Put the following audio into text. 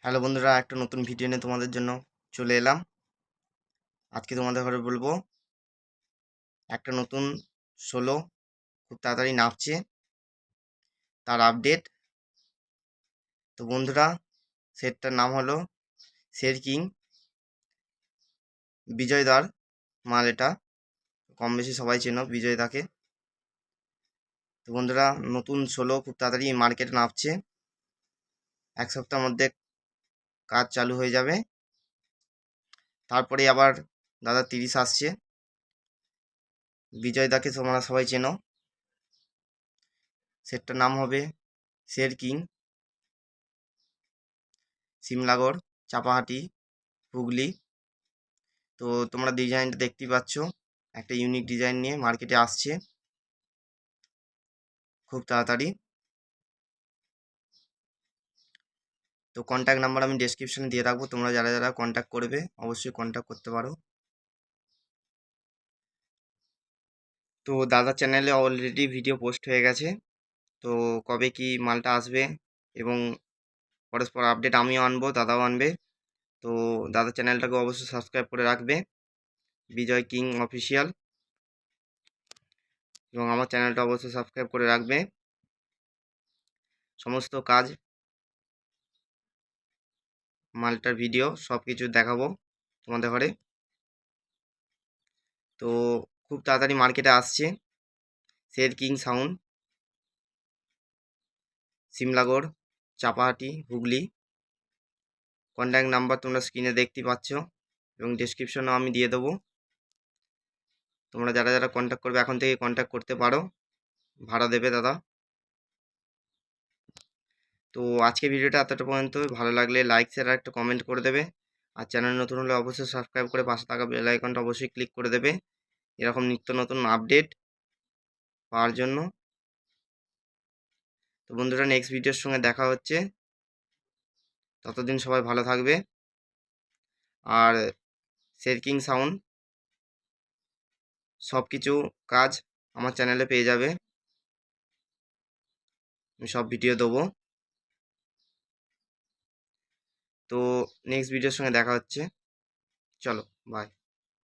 Hello বন্ধুরা, একটা নতুন ভিডিও নিয়ে তোমাদের জন্য চলে এলাম। আজকে তোমাদের ঘরে বলবো একটা নতুন সোলো খুব তাড়াতাড়ি নামছে, তার আপডেট। তো বন্ধুরা, সেটটার নাম হলো শের কিং, বিজয় দার মাল। এটা কম বেশি সবাই চেনো বিজয় দাকে। তো বন্ধুরা, নতুন সোলো খুব তাড়াতাড়ি মার্কেটে নামছে, এক সপ্তাহের মধ্যে কাজ চালু হয়ে যাবে। তারপরে আবার দাদা 30 আসছে। বিজয় দাকে তোমরা সবাই চেনো। সেটটার নাম হবে শের কিং, সিমলাগড়, চাপাহাটি, হুগলি। তো তোমরা ডিজাইনটা দেখতেই পাচ্ছ, একটা ইউনিক ডিজাইন নিয়ে মার্কেটে আসছে খুব তাড়াতাড়ি। তো কন্ট্যাক্ট নাম্বার আমি ডেসক্রিপশনে দিয়ে রাখবো, তোমরা যারা যারা কন্ট্যাক্ট করবে অবশ্যই কন্ট্যাক্ট করতে পারো। তো দাদার চ্যানেলে অলরেডি ভিডিও পোস্ট হয়ে গেছে। তো কবে কি মালটা আসবে এবং পরস্পর আপডেট আমিও আনবো, দাদাও আনবে। তো দাদার চ্যানেলটাকে অবশ্যই সাবস্ক্রাইব করে রাখবে, বিজয় কিং অফিসিয়াল। এবং আমার চ্যানেলটা অবশ্যই সাবস্ক্রাইব করে রাখবে। সমস্ত কাজ, মালটার ভিডিও সব কিছু দেখাবো তোমাদের ঘরে। তো খুব তাড়াতাড়ি মার্কেটে আসছে Sher king sound, Simlagarh, Chapahati, Hooghly. Contact number তোমরা স্ক্রিনে দেখতে পাচ্ছ এবং ডেসক্রিপশনেও আমি দিয়ে দেবো। তোমরা যারা যারা কন্ট্যাক্ট করবে এখন থেকে কন্ট্যাক্ট করতে পারো, ভাড়া দেবে দাদা। তো আজকে ভিডিওটা এতটা পর্যন্ত। ভালো লাগলে লাইক শেয়ার আর একটা কমেন্ট করে দেবে। আর চ্যানেল নতুন হলে অবশ্যই সাবস্ক্রাইব করে পাশে থাকা বেল আইকনটা অবশ্যই ক্লিক করে দেবে এরকম নিত্য নতুন আপডেট পাওয়ার জন্য। তো বন্ধুরা, নেক্সট ভিডিওর সঙ্গে দেখা হচ্ছে, ততদিন সবাই ভালো থাকবে। আর শের কিং সাউন্ড সব কিছু কাজ আমার চ্যানেলে পেয়ে যাবে, আমি সব ভিডিও দেবো। তো নেক্সট ভিডিওর সঙ্গে দেখা হচ্ছে, চলো বাই।